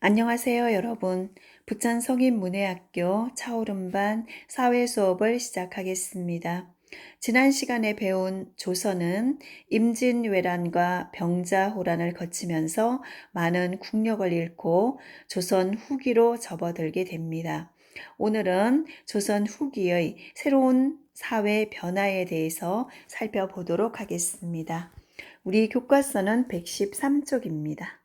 안녕하세요, 여러분. 부천 성인문예학교 차오름반 사회 수업을 시작하겠습니다. 지난 시간에 배운 조선은 임진왜란과 병자호란을 거치면서 많은 국력을 잃고 조선 후기로 접어들게 됩니다. 오늘은 조선 후기의 새로운 사회 변화에 대해서 살펴보도록 하겠습니다. 우리 교과서는 113쪽입니다.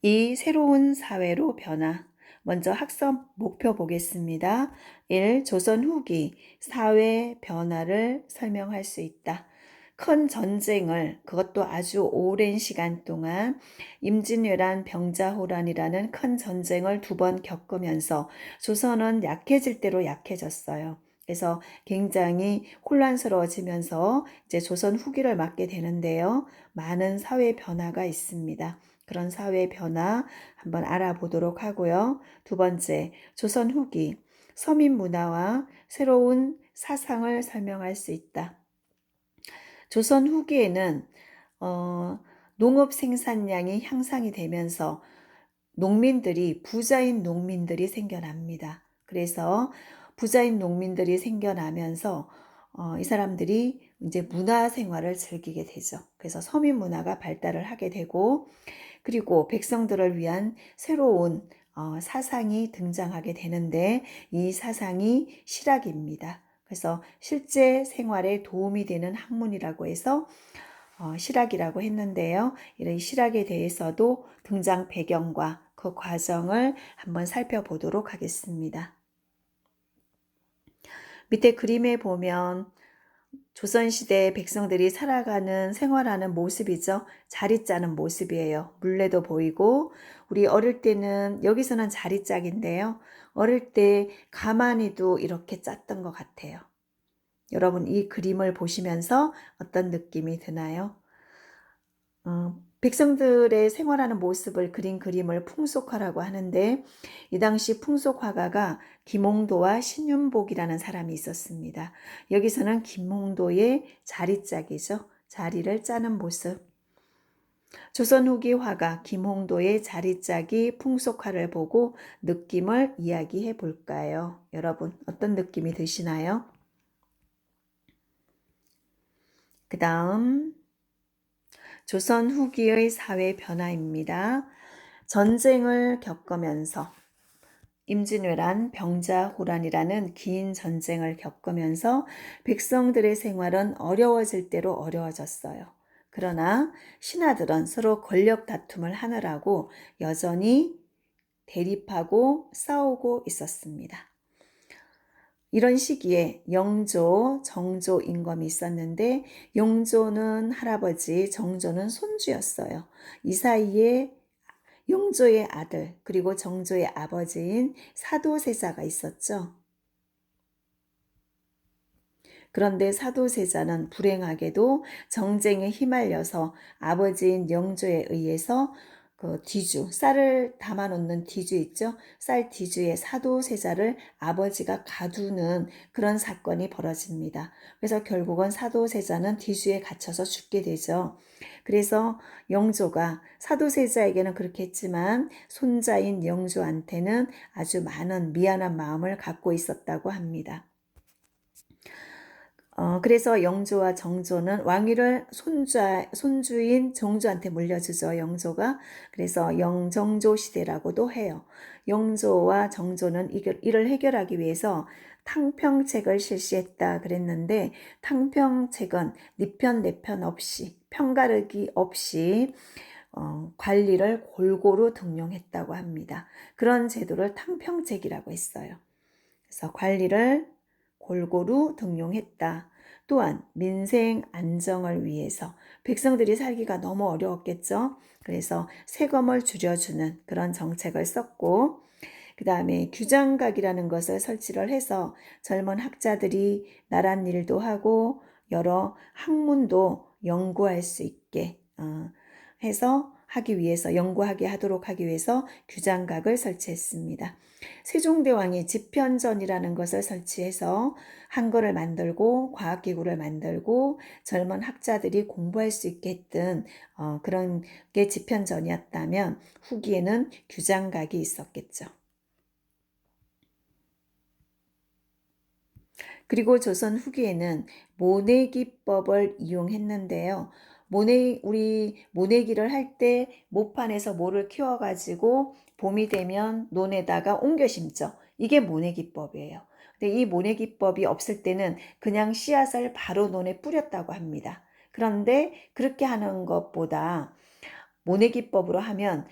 이 새로운 사회로 변화. 먼저 학습 목표 보겠습니다. 1. 조선 후기 사회 변화를 설명할 수 있다. 큰 전쟁을, 그것도 아주 오랜 시간 동안 임진왜란 병자호란이라는 큰 전쟁을 2번 겪으면서 조선은 약해질 대로 약해졌어요. 그래서 굉장히 혼란스러워지면서 이제 조선 후기를 맞게 되는데요. 많은 사회 변화가 있습니다. 그런 사회 변화 한번 알아보도록 하고요. 2번째, 조선 후기 서민 문화와 새로운 사상을 설명할 수 있다. 조선 후기에는 농업 생산량이 향상이 되면서 부자인 농민들이 생겨납니다. 그래서 부자인 농민들이 생겨나면서 이 사람들이 이제 문화 생활을 즐기게 되죠. 그래서 서민 문화가 발달을 하게 되고, 그리고 백성들을 위한 새로운 사상이 등장하게 되는데, 이 사상이 실학입니다. 그래서 실제 생활에 도움이 되는 학문이라고 해서 실학이라고 했는데요. 이런 실학에 대해서도 등장 배경과 그 과정을 한번 살펴보도록 하겠습니다. 밑에 그림에 보면 조선시대 백성들이 살아가는 생활하는 모습이죠. 자리 짜는 모습이에요. 물레도 보이고, 우리 어릴 때는 여기서는 자리 짝인데요. 어릴 때 가만히도 이렇게 짰던 것 같아요. 여러분 이 그림을 보시면서 어떤 느낌이 드나요? 백성들의 생활하는 모습을 그린 그림을 풍속화라고 하는데, 이 당시 풍속화가가 김홍도와 신윤복이라는 사람이 있었습니다. 여기서는 김홍도의 자리짝이죠. 자리를 짜는 모습. 조선 후기 화가 김홍도의 자리짝이 풍속화를 보고 느낌을 이야기해 볼까요? 여러분 어떤 느낌이 드시나요? 그 다음 조선 후기의 사회 변화입니다. 전쟁을 겪으면서 임진왜란 병자호란이라는 긴 전쟁을 겪으면서 백성들의 생활은 어려워질 대로 어려워졌어요. 그러나 신하들은 서로 권력 다툼을 하느라고 여전히 대립하고 싸우고 있었습니다. 이런 시기에 영조, 정조 임금이 있었는데, 영조는 할아버지, 정조는 손주였어요. 이 사이에 영조의 아들, 그리고 정조의 아버지인 사도세자가 있었죠. 그런데 사도세자는 불행하게도 정쟁에 휘말려서 아버지인 영조에 의해서 그 쌀을 담아놓는 뒤주 있죠. 쌀 뒤주에 사도세자를 아버지가 가두는 그런 사건이 벌어집니다. 그래서 결국은 사도세자는 뒤주에 갇혀서 죽게 되죠. 그래서 영조가 사도세자에게는 그렇게 했지만 손자인 영조한테는 아주 많은 미안한 마음을 갖고 있었다고 합니다. 그래서 영조와 정조는 왕위를 손주인 정조한테 물려주죠, 영조가. 그래서 영정조 시대라고도 해요. 영조와 정조는 이를 해결하기 위해서 탕평책을 실시했다 그랬는데, 탕평책은 네 편 내 편 없이, 편가르기 없이 관리를 골고루 등용했다고 합니다. 그런 제도를 탕평책이라고 했어요. 그래서 관리를 골고루 등용했다. 또한 민생 안정을 위해서 백성들이 살기가 너무 어려웠겠죠. 그래서 세금을 줄여주는 그런 정책을 썼고, 그 다음에 규장각이라는 것을 설치를 해서 젊은 학자들이 나란 일도 하고 여러 학문도 연구할 수 있게 해서 하기 위해서 연구하게 하도록 하기 위해서 규장각을 설치했습니다. 세종대왕이 집현전이라는 것을 설치해서 한글을 만들고 과학기구를 만들고 젊은 학자들이 공부할 수 있게 했던 그런 게 집현전이었다면 후기에는 규장각이 있었겠죠. 그리고 조선 후기에는 모내기법을 이용했는데요. 우리 모내기를 할 때 모판에서 모를 키워가지고 봄이 되면 논에다가 옮겨 심죠. 이게 모내기법이에요. 근데 이 모내기법이 없을 때는 그냥 씨앗을 바로 논에 뿌렸다고 합니다. 그런데 그렇게 하는 것보다 모내기법으로 하면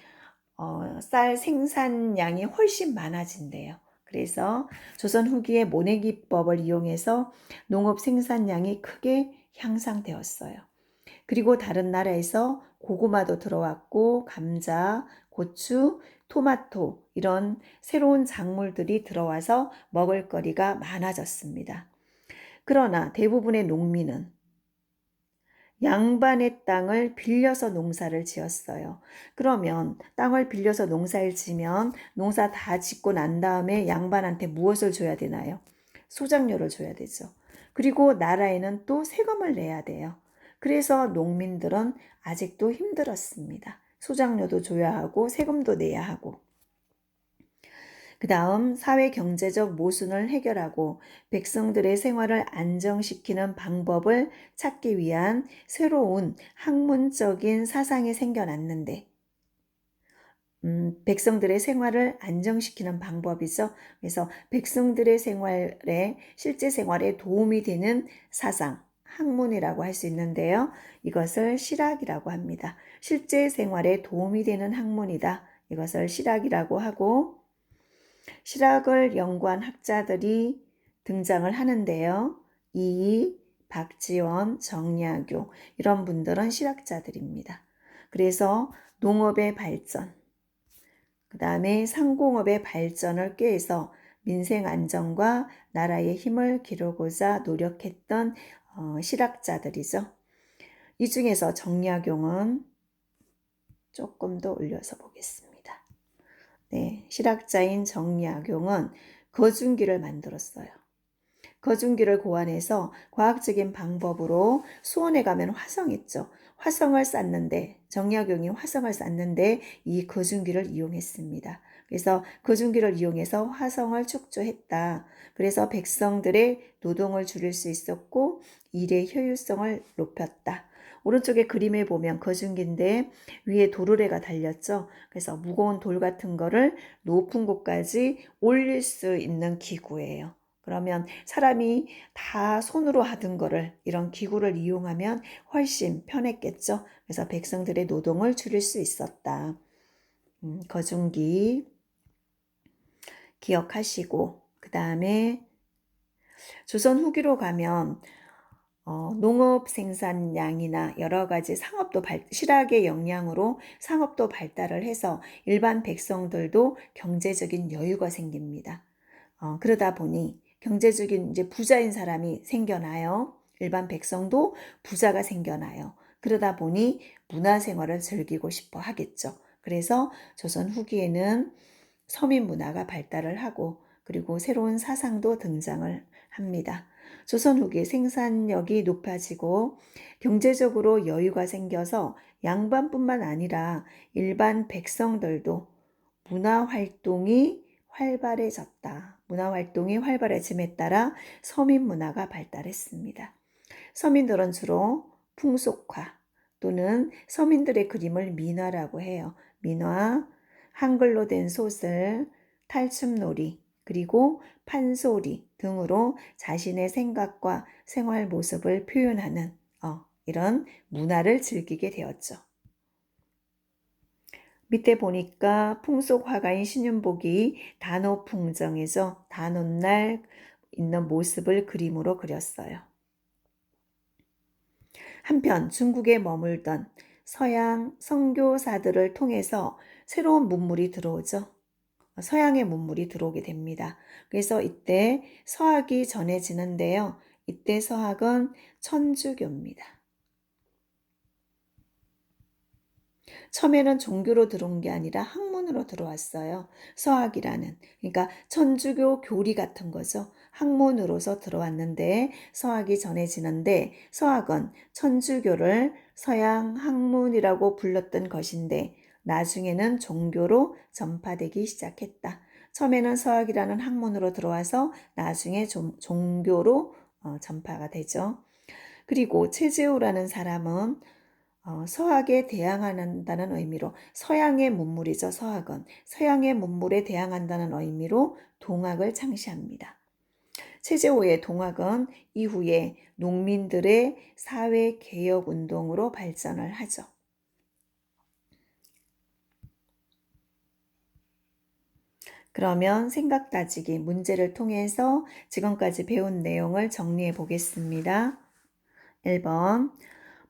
쌀 생산량이 훨씬 많아진대요. 그래서 조선 후기에 모내기법을 이용해서 농업 생산량이 크게 향상되었어요. 그리고 다른 나라에서 고구마도 들어왔고 감자, 고추, 토마토 이런 새로운 작물들이 들어와서 먹을거리가 많아졌습니다. 그러나 대부분의 농민은 양반의 땅을 빌려서 농사를 지었어요. 그러면 땅을 빌려서 농사를 지면 농사 다 짓고 난 다음에 양반한테 무엇을 줘야 되나요? 소작료를 줘야 되죠. 그리고 나라에는 또 세금을 내야 돼요. 그래서 농민들은 아직도 힘들었습니다. 소작료도 줘야 하고 세금도 내야 하고. 그 다음 사회 경제적 모순을 해결하고 백성들의 생활을 안정시키는 방법을 찾기 위한 새로운 학문적인 사상이 생겨났는데 백성들의 생활을 안정시키는 방법이죠. 그래서 백성들의 실제 생활에 도움이 되는 사상, 학문이라고 할 수 있는데요. 이것을 실학이라고 합니다. 실제 생활에 도움이 되는 학문이다. 이것을 실학이라고 하고 실학을 연구한 학자들이 등장을 하는데요. 이이, 박지원, 정약용 이런 분들은 실학자들입니다. 그래서 농업의 발전, 그 다음에 상공업의 발전을 꾀해서 민생 안정과 나라의 힘을 기르고자 노력했던 실학자들이죠. 이 중에서 정약용은 조금 더 올려서 보겠습니다. 네, 실학자인 정약용은 거중기를 만들었어요. 거중기를 고안해서 과학적인 방법으로 수원에 가면 화성있죠. 화성을 쌌는데 정약용이 화성을 쌌는데 이 거중기를 이용했습니다. 그래서 거중기를 이용해서 화성을 축조했다. 그래서 백성들의 노동을 줄일 수 있었고 일의 효율성을 높였다. 오른쪽에 그림에 보면 거중기인데 위에 도르래가 달렸죠. 그래서 무거운 돌 같은 거를 높은 곳까지 올릴 수 있는 기구예요. 그러면 사람이 다 손으로 하던 거를 이런 기구를 이용하면 훨씬 편했겠죠. 그래서 백성들의 노동을 줄일 수 있었다. 거중기 기억하시고 그 다음에 조선 후기로 가면 농업 생산량이나 여러 가지 실학의 영향으로 상업도 발달을 해서 일반 백성들도 경제적인 여유가 생깁니다. 그러다 보니 경제적인 이제 부자인 사람이 생겨나요. 일반 백성도 부자가 생겨나요. 그러다 보니 문화생활을 즐기고 싶어 하겠죠. 그래서 조선 후기에는 서민 문화가 발달을 하고 그리고 새로운 사상도 등장을 합니다. 조선 후기 생산력이 높아지고 경제적으로 여유가 생겨서 양반뿐만 아니라 일반 백성들도 문화활동이 활발해졌다. 문화활동이 활발해짐에 따라 서민 문화가 발달했습니다. 서민들은 주로 풍속화 또는 서민들의 그림을 민화라고 해요. 민화, 한글로 된 소설, 탈춤놀이, 그리고 판소리 등으로 자신의 생각과 생활 모습을 표현하는 이런 문화를 즐기게 되었죠. 밑에 보니까 풍속 화가인 신윤복이 단오풍정에서 단오날 있는 모습을 그림으로 그렸어요. 한편 중국에 머물던 서양 선교사들을 통해서 새로운 문물이 들어오죠. 서양의 문물이 들어오게 됩니다. 그래서 이때 서학이 전해지는데요. 이때 서학은 천주교입니다. 처음에는 종교로 들어온 게 아니라 학문으로 들어왔어요. 서학이라는. 그러니까 천주교 교리 같은 거죠. 학문으로서 들어왔는데 서학이 전해지는데 서학은 천주교를 서양 학문이라고 불렀던 것인데 나중에는 종교로 전파되기 시작했다. 처음에는 서학이라는 학문으로 들어와서 나중에 종교로 전파가 되죠. 그리고 최재우라는 사람은 서학에 대항한다는 의미로 서양의 문물이죠. 서학은 서양의 문물에 대항한다는 의미로 동학을 창시합니다. 최재호의 동학은 이후에 농민들의 사회개혁운동으로 발전을 하죠. 그러면 생각 따지기 문제를 통해서 지금까지 배운 내용을 정리해 보겠습니다. 1번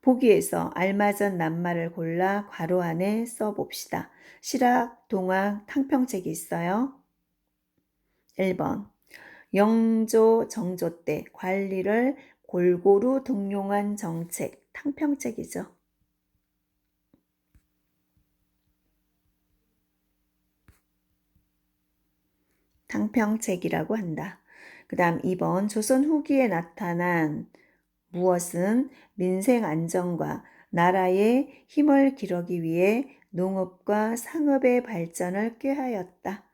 보기에서 알맞은 낱말을 골라 괄호 안에 써봅시다. 실학, 동학, 탕평책이 있어요. 1번 영조, 정조 때 관리를 골고루 등용한 정책, 탕평책이죠. 탕평책이라고 한다. 그 다음 2번 조선 후기에 나타난 무엇은 민생 안정과 나라의 힘을 기르기 위해 농업과 상업의 발전을 꾀하였다.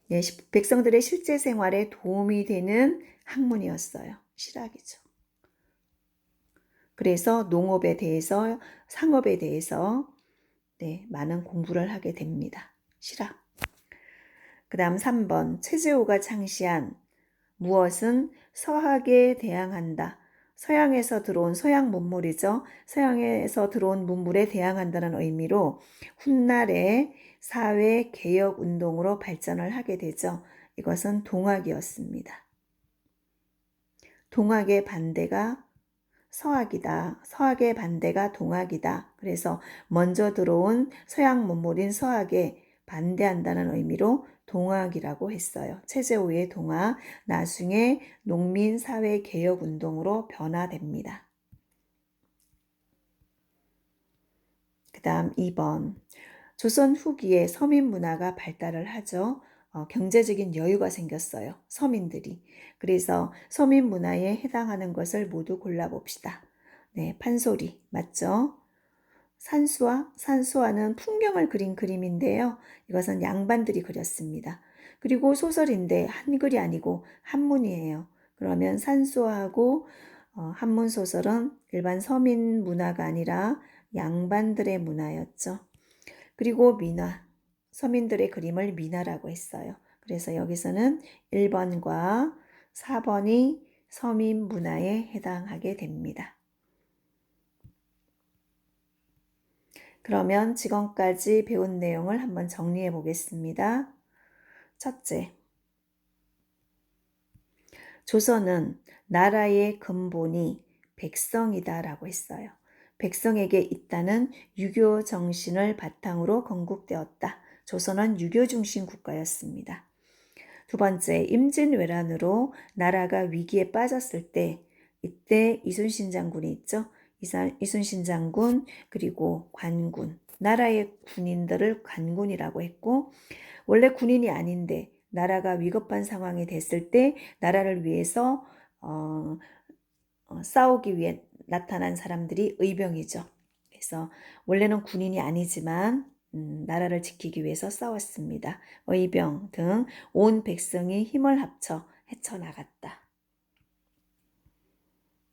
네, 백성들의 실제 생활에 도움이 되는 학문이었어요. 실학이죠. 그래서 농업에 대해서 상업에 대해서 많은 공부를 하게 됩니다. 실학. 그 다음 3번 최재호가 창시한 무엇은 서학에 대항한다. 서양에서 들어온 서양 문물이죠. 서양에서 들어온 문물에 대항한다는 의미로 훗날에 사회 개혁 운동으로 발전을 하게 되죠. 이것은 동학이었습니다. 동학의 반대가 서학이다. 서학의 반대가 동학이다. 그래서 먼저 들어온 서양 문물인 서학에 반대한다는 의미로 동학이라고 했어요. 최재호의 동학, 나중에 농민사회개혁운동으로 변화됩니다. 그 다음 2번 조선 후기에 서민 문화가 발달을 하죠. 경제적인 여유가 생겼어요. 서민들이. 그래서 서민 문화에 해당하는 것을 모두 골라봅시다. 네, 판소리 맞죠? 산수화는 풍경을 그린 그림인데요. 이것은 양반들이 그렸습니다. 그리고 소설인데 한글이 아니고 한문이에요. 그러면 산수화하고 한문 소설은 일반 서민 문화가 아니라 양반들의 문화였죠. 그리고 민화, 서민들의 그림을 민화라고 했어요. 그래서 여기서는 1번과 4번이 서민 문화에 해당하게 됩니다. 그러면 지금까지 배운 내용을 한번 정리해 보겠습니다. 첫째, 조선은 나라의 근본이 백성이다라고 했어요. 백성에게 있다는 유교 정신을 바탕으로 건국되었다. 조선은 유교 중심 국가였습니다. 두 번째, 임진왜란으로 나라가 위기에 빠졌을 때 이때 이순신 장군이 있죠. 이순신 장군 그리고 관군, 나라의 군인들을 관군이라고 했고 원래 군인이 아닌데 나라가 위급한 상황이 됐을 때 나라를 위해서 싸우기 위해 나타난 사람들이 의병이죠. 그래서 원래는 군인이 아니지만 나라를 지키기 위해서 싸웠습니다. 의병 등 온 백성이 힘을 합쳐 헤쳐나갔다.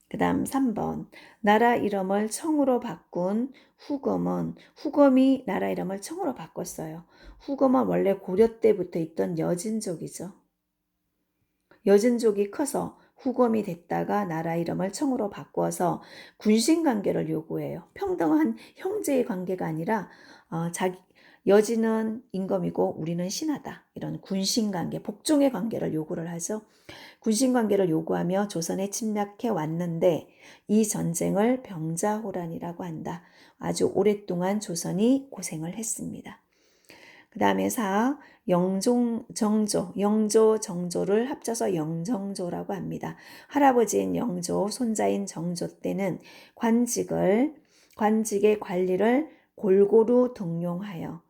그 다음 3번 나라 이름을 청으로 바꾼 후금이 나라 이름을 청으로 바꿨어요. 후금은 원래 고려 때부터 있던 여진족이죠. 여진족이 커서 후금이 됐다가 나라 이름을 청으로 바꿔서 군신관계를 요구해요. 평등한 형제의 관계가 아니라 여진은 임금이고 우리는 신하다. 이런 군신관계, 복종의 관계를 요구를 하죠. 군신관계를 요구하며 조선에 침략해 왔는데 이 전쟁을 병자호란이라고 한다. 아주 오랫동안 조선이 고생을 했습니다. 그 다음에 4. 영조, 정조를 합쳐서 영정조라고 합니다. 할아버지인 영조, 손자인 정조 때는 관직의 관리를 골고루 등용하여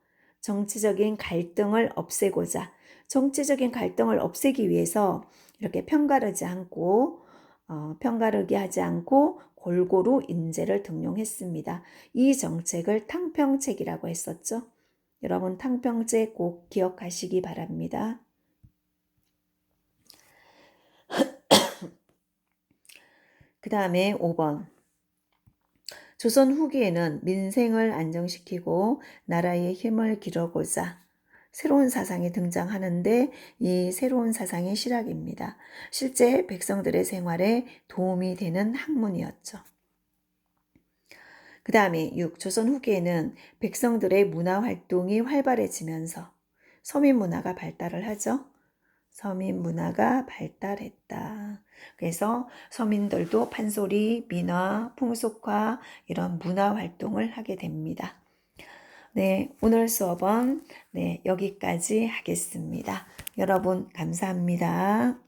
정치적인 갈등을 없애고자, 정치적인 갈등을 없애기 위해서 이렇게 편가르지 않고 편가르기 하지 않고 골고루 인재를 등용했습니다. 이 정책을 탕평책이라고 했었죠. 여러분 탕평책 꼭 기억하시기 바랍니다. 그 다음에 5번. 조선 후기에는 민생을 안정시키고 나라의 힘을 기르고자 새로운 사상이 등장하는데 이 새로운 사상이 실학입니다. 실제 백성들의 생활에 도움이 되는 학문이었죠. 그 다음에 6. 조선 후기에는 백성들의 문화 활동이 활발해지면서 서민 문화가 발달을 하죠. 서민 문화가 발달했다. 그래서 서민들도 판소리, 민화, 풍속화 이런 문화 활동을 하게 됩니다. 네, 오늘 수업은 여기까지 하겠습니다. 여러분 감사합니다.